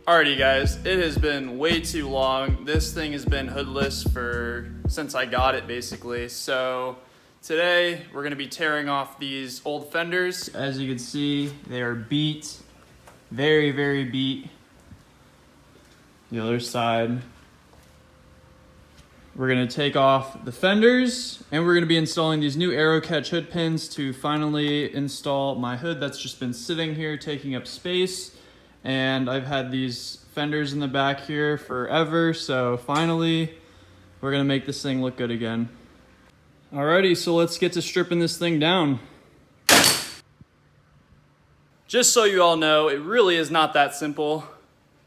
Alrighty guys, it has been way too long. This thing has been hoodless since I got it basically. So today we're gonna be tearing off these old fenders. As you can see, they are beat, very, very beat. The other side. We're gonna take off the fenders and we're gonna be installing these new arrow catch hood pins to finally install my hood that's just been sitting here taking up space. And I've had these fenders in the back here forever, so finally we're gonna make this thing look good again. Alrighty, so let's get to stripping this thing down. Just so you all know, it really is not that simple.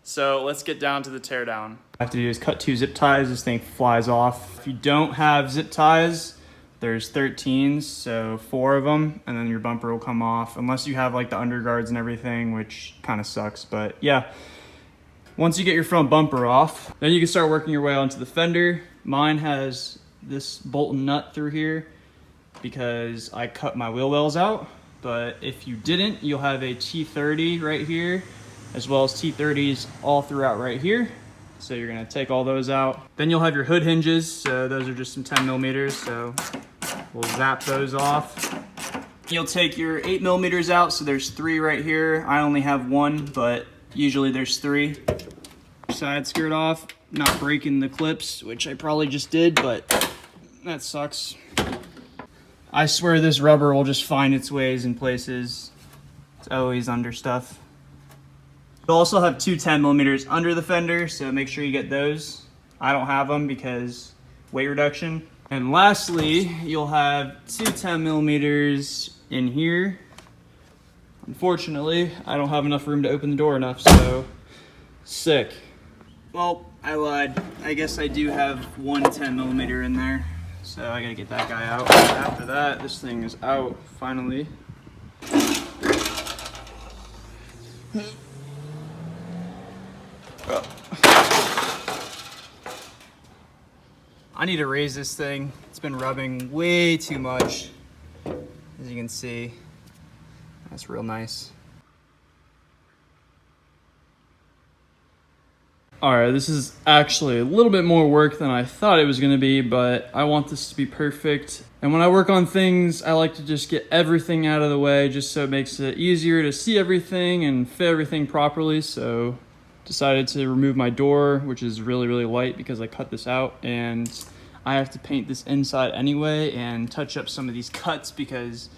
So let's get down to the teardown. All I have to do is cut 2 zip ties, this thing flies off. If you don't have zip ties, there's 13s, so 4 of them, and then your bumper will come off, unless you have like the underguards and everything, which kind of sucks, but yeah. Once you get your front bumper off, then you can start working your way onto the fender. Mine has this bolt and nut through here because I cut my wheel wells out, but if you didn't, you'll have a T30 right here, as well as T30s all throughout right here. So you're gonna take all those out. Then you'll have your hood hinges. So those are just some 10 millimeters. So we'll zap those off. You'll take your 8 millimeters out. So there's 3 right here. I only have 1, but usually there's 3. Side skirt off, not breaking the clips, which I probably just did, but that sucks. I swear this rubber will just find its ways in places. It's always under stuff. You'll also have 2 10 millimeters under the fender, so make sure you get those. I don't have them because weight reduction. And lastly, you'll have 2 10 millimeters in here. Unfortunately, I don't have enough room to open the door enough, so sick. Well, I lied. I guess I do have 1 10 millimeter in there, so I gotta get that guy out. After that, this thing is out, finally. I need to raise this thing. It's been rubbing way too much. As you can see, that's real nice. All right, this is actually a little bit more work than I thought it was gonna be, but I want this to be perfect. And when I work on things, I like to just get everything out of the way just so it makes it easier to see everything and fit everything properly. So decided to remove my door, which is really, really light because I cut this out, and I have to paint this inside anyway and touch up some of these cuts because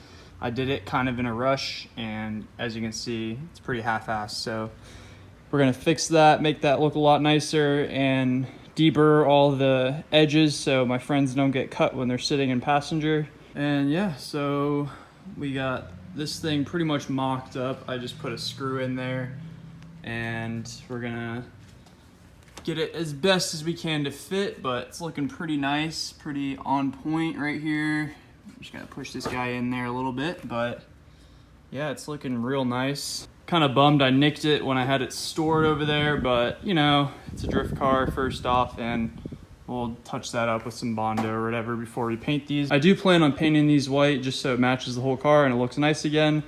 I did it kind of in a rush, and as you can see, it's pretty half-assed. So we're gonna fix that, make that look a lot nicer, and deburr all the edges so my friends don't get cut when they're sitting in passenger. And yeah, so we got this thing pretty much mocked up. I just put a screw in there, and we're gonna get it as best as we can to fit, but it's looking pretty nice, pretty on point right here. Just gotta push this guy in there a little bit, but yeah, it's looking real nice. Kind of bummed I nicked it when I had it stored over there, but you know, it's a drift car first off, and we'll touch that up with some Bondo or whatever before we paint these. I do plan on painting these white just so it matches the whole car and it looks nice again.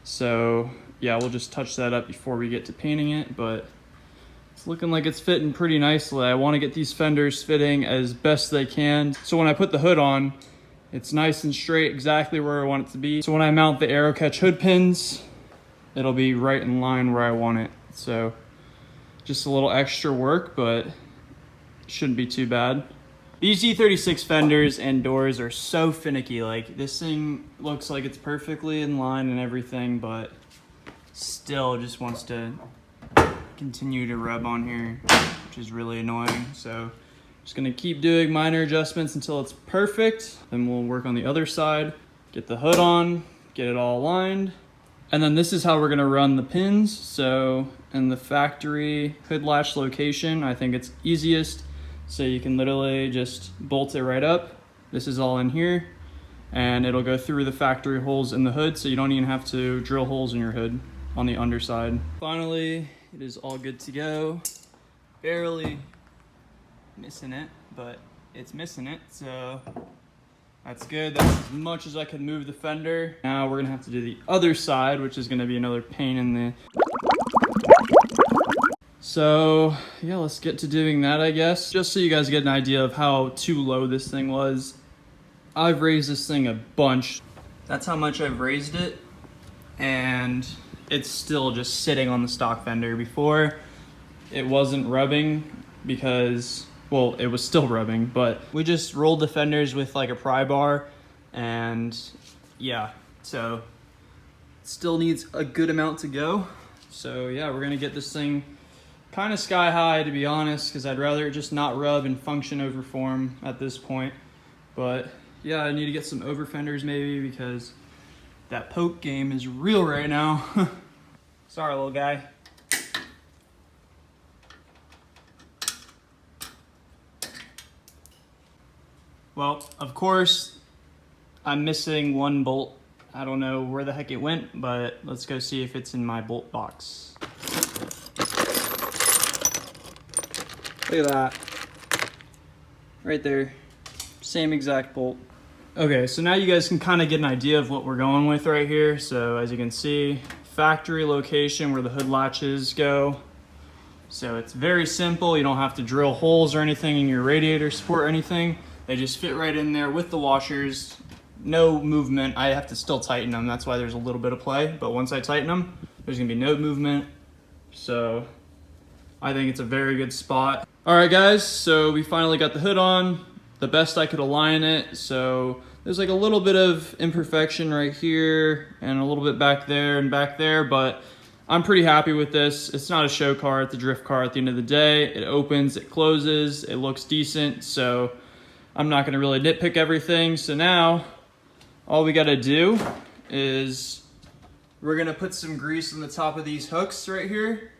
So yeah, we'll just touch that up before we get to painting it, but it's looking like it's fitting pretty nicely. I want to get these fenders fitting as best they can. So when I put the hood on, it's nice and straight, exactly where I want it to be. So when I mount the arrow catch hood pins, it'll be right in line where I want it. So just a little extra work, but shouldn't be too bad. These E36 fenders and doors are so finicky. Like, this thing looks like it's perfectly in line and everything, but still just wants to continue to rub on here, which is really annoying. So just gonna keep doing minor adjustments until it's perfect. Then we'll work on the other side, get the hood on, get it all aligned. And then this is how we're gonna run the pins. So in the factory hood latch location, I think it's easiest. So you can literally just bolt it right up. This is all in here, and it'll go through the factory holes in the hood, so you don't even have to drill holes in your hood on the underside. Finally, it is all good to go. Barely missing it, but it's missing it, so that's good. That's as much as I can move the fender. Now we're gonna have to do the other side, which is gonna be another pain in the So yeah, let's get to doing that, I guess. Just so you guys get an idea of how too low this thing was. I've raised this thing a bunch. That's how much I've raised it. And it's still just sitting on the stock fender. Before, it wasn't rubbing because, well, it was still rubbing, but we just rolled the fenders with like a pry bar, and yeah, so it still needs a good amount to go. So yeah, we're gonna get this thing kind of sky high, to be honest, because I'd rather it just not rub and function over form at this point. But yeah, I need to get some over fenders maybe, because that poke game is real right now. Sorry, little guy. Well, of course, I'm missing one bolt. I don't know where the heck it went, but let's go see if it's in my bolt box. Look at that. Right there. Same exact bolt. Okay, so now you guys can kind of get an idea of what we're going with right here. So as you can see, factory location where the hood latches go. So it's very simple. You don't have to drill holes or anything in your radiator support or anything. They just fit right in there with the washers. No movement. I have to still tighten them. That's why there's a little bit of play. But once I tighten them, there's gonna be no movement. So I think it's a very good spot. All right, guys, so we finally got the hood on. The best I could align it. So there's like a little bit of imperfection right here and a little bit back there, but I'm pretty happy with this. It's not a show car, it's a drift car at the end of the day. It opens, it closes, it looks decent. So I'm not gonna really nitpick everything. So now all we gotta do is we're gonna put some grease on the top of these hooks right here,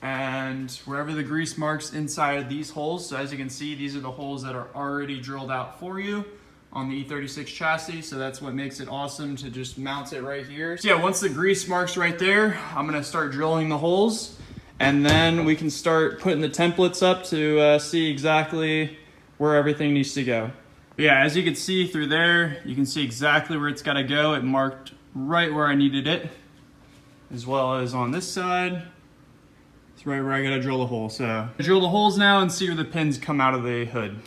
and wherever the grease marks inside of these holes. So as you can see, these are the holes that are already drilled out for you on the E36 chassis. So that's what makes it awesome to just mount it right here. So yeah, once the grease marks right there, I'm gonna start drilling the holes, and then we can start putting the templates up to see exactly where everything needs to go. But yeah, as you can see through there, you can see exactly where it's gotta go. It marked right where I needed it, as well as on this side. It's right where I gotta drill the hole. So I drill the holes now and see where the pins come out of the hood.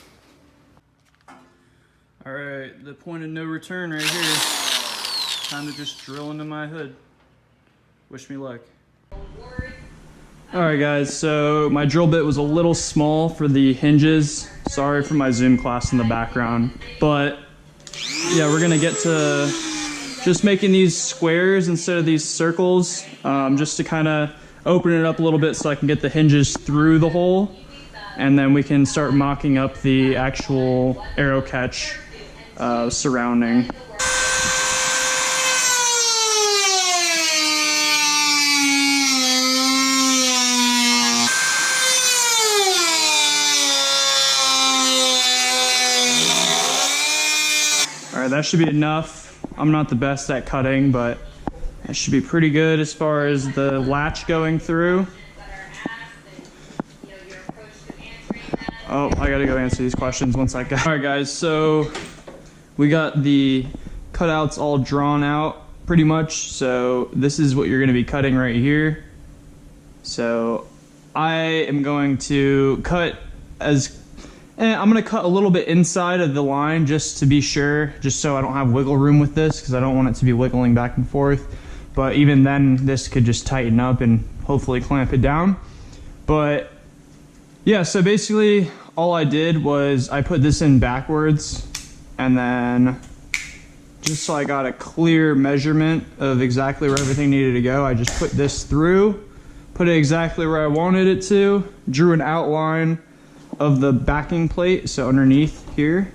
All right, the point of no return right here. Time to just drill into my hood. Wish me luck. All right, guys, so my drill bit was a little small for the hinges. Sorry for my Zoom class in the background. But yeah, we're gonna get to just making these squares instead of these circles, just to kind of open it up a little bit so I can get the hinges through the hole, and then we can start mocking up the actual arrow catch surrounding. All right, that should be enough. I'm not the best at cutting, but that should be pretty good as far as the latch going through. Oh, I gotta go answer these questions once I got. All right, guys, so we got the cutouts all drawn out pretty much. So this is what you're gonna be cutting right here. So I am going to cut I'm gonna cut a little bit inside of the line just to be sure, just so I don't have wiggle room with this, because I don't want it to be wiggling back and forth. But even then, this could just tighten up and hopefully clamp it down. But yeah, so basically all I did was I put this in backwards, and then just so I got a clear measurement of exactly where everything needed to go, I just put this through, put it exactly where I wanted it to, drew an outline of the backing plate, so underneath here.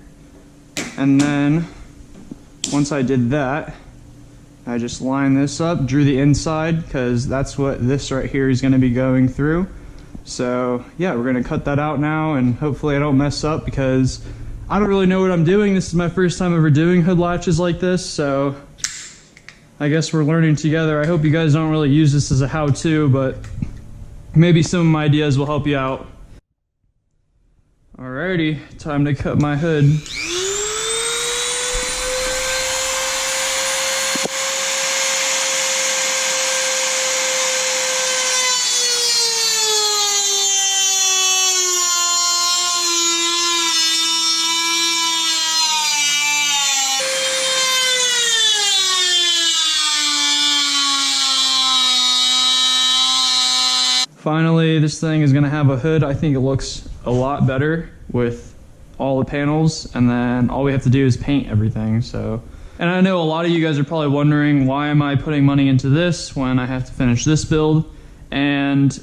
And then once I did that, I just lined this up, drew the inside, because that's what this right here is going to be going through. So yeah, we're going to cut that out now, and hopefully I don't mess up, because I don't really know what I'm doing. This is my first time ever doing hood latches like this, so I guess we're learning together. I hope you guys don't really use this as a how-to, but maybe some of my ideas will help you out. Alrighty, time to cut my hood. finally this thing is gonna have a hood. I think it looks a lot better with all the panels, and then all we have to do is paint everything. So, and I know a lot of you guys are probably wondering, why am I putting money into this when I have to finish this build? And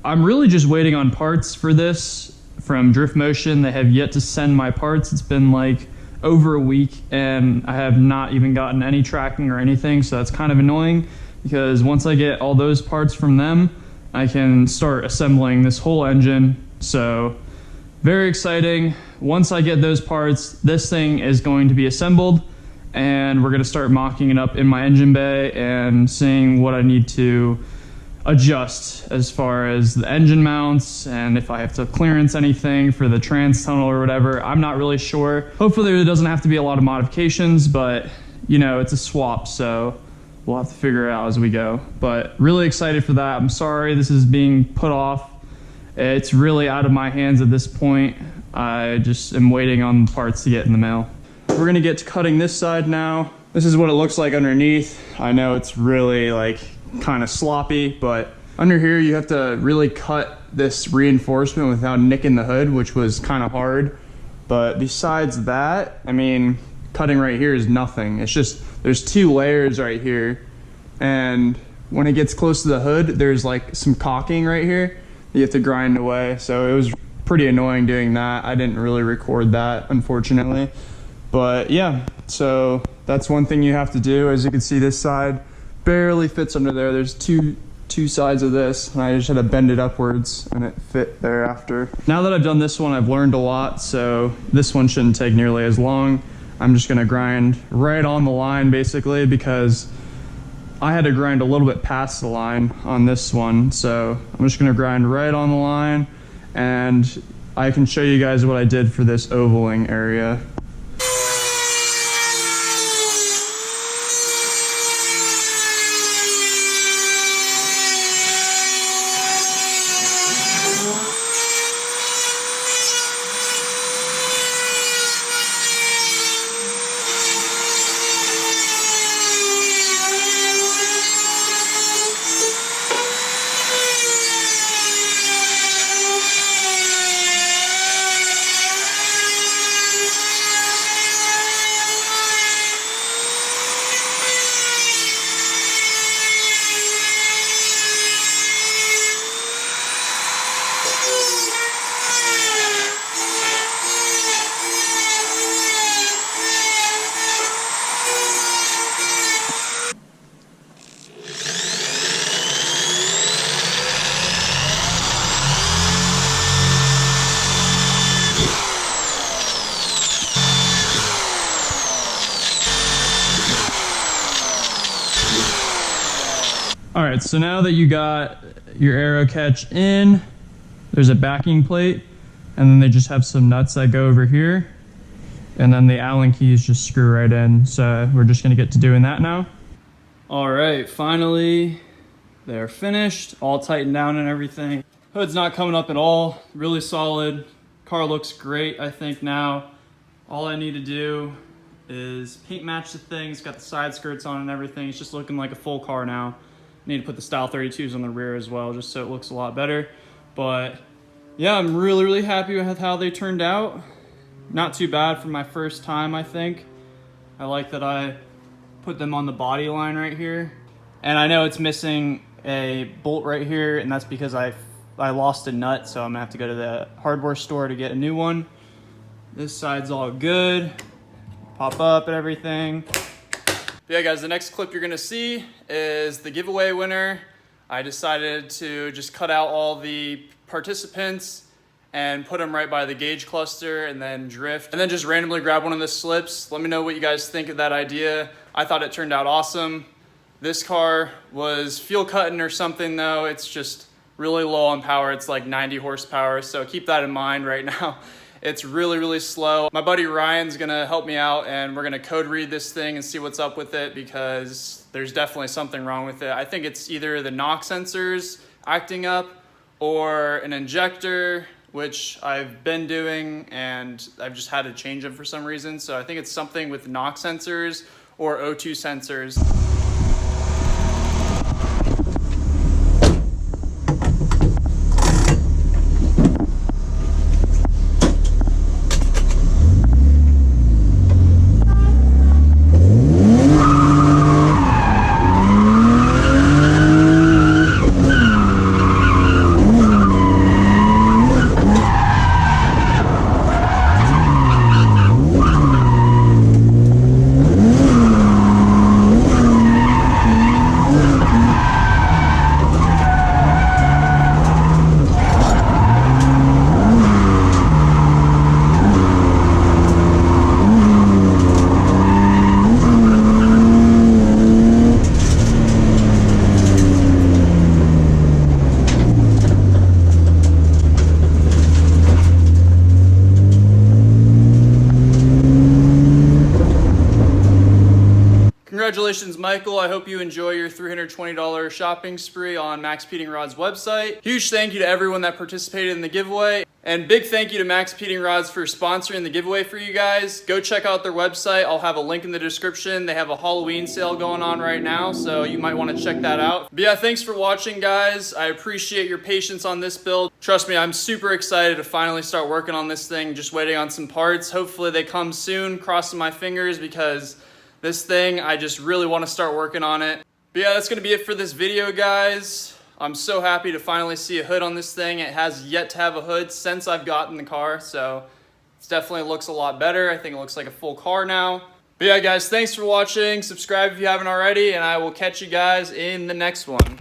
I'm really just waiting on parts for this from Drift Motion. They have yet to send my parts. It's been like over a week and I have not even gotten any tracking or anything, so that's kind of annoying, because once I get all those parts from them, I can start assembling this whole engine. So very exciting. Once I get those parts, this thing is going to be assembled and we're going to start mocking it up in my engine bay and seeing what I need to adjust as far as the engine mounts, and if I have to clearance anything for the trans tunnel or whatever. I'm not really sure. Hopefully there doesn't have to be a lot of modifications, but you know, it's a swap, so we'll have to figure it out as we go. But really excited for that. I'm sorry this is being put off. It's really out of my hands at this point. I just am waiting on parts to get in the mail. We're gonna get to cutting this side now. This is what it looks like underneath. I know it's really like kind of sloppy, but under here you have to really cut this reinforcement without nicking the hood, which was kind of hard. But besides that, I mean, cutting right here is nothing. It's just, there's 2 layers right here, and when it gets close to the hood, there's like some caulking right here that you have to grind away. So it was pretty annoying doing that. I didn't really record that, unfortunately. But yeah, so that's one thing you have to do. As you can see, this side barely fits under there. There's two sides of this, and I just had to bend it upwards and it fit thereafter. Now that I've done this one, I've learned a lot, so this one shouldn't take nearly as long. I'm just gonna grind right on the line basically, because I had to grind a little bit past the line on this one. So I'm just gonna grind right on the line, and I can show you guys what I did for this ovaling area. All right, so now that you got your arrow catch in, there's a backing plate, and then they just have some nuts that go over here, and then the Allen keys just screw right in. So we're just gonna get to doing that now. All right, finally, they're finished, all tightened down and everything. Hood's not coming up at all, really solid. Car looks great, I think now. All I need to do is paint match the thing. It's got the side skirts on and everything. It's just looking like a full car now. Need to put the Style 32s on the rear as well, just so it looks a lot better. But yeah, I'm really happy with how they turned out. Not too bad for my first time, I think. I like that I put them on the body line right here. And I know it's missing a bolt right here, and that's because I lost a nut, so I'm gonna have to go to the hardware store to get a new one. This side's all good. Pop up and everything. But yeah guys, the next clip you're gonna see is the giveaway winner. I decided to just cut out all the participants and put them right by the gauge cluster and then drift. And then just randomly grab one of the slips. Let me know what you guys think of that idea. I thought it turned out awesome. This car was fuel cutting or something though. It's just really low on power. It's like 90 horsepower, so keep that in mind right now. It's really slow. My buddy Ryan's gonna help me out, and we're gonna code read this thing and see what's up with it, because there's definitely something wrong with it. I think it's either the knock sensors acting up or an injector, which I've been doing and I've just had to change them for some reason. So I think it's something with knock sensors or O2 sensors. Congratulations, Michael. I hope you enjoy your $320 shopping spree on Max Peeting Rod's website. Huge thank you to everyone that participated in the giveaway. And big thank you to Max Peeting Rods for sponsoring the giveaway for you guys. Go check out their website. I'll have a link in the description. They have a Halloween sale going on right now, so you might want to check that out. But yeah, thanks for watching, guys. I appreciate your patience on this build. Trust me, I'm super excited to finally start working on this thing. Just waiting on some parts. Hopefully they come soon. Crossing my fingers, because this thing, I just really want to start working on it. But yeah, that's going to be it for this video, guys. I'm so happy to finally see a hood on this thing. It has yet to have a hood since I've gotten the car, so it definitely looks a lot better. I think it looks like a full car now. But yeah, guys, thanks for watching. Subscribe if you haven't already, and I will catch you guys in the next one.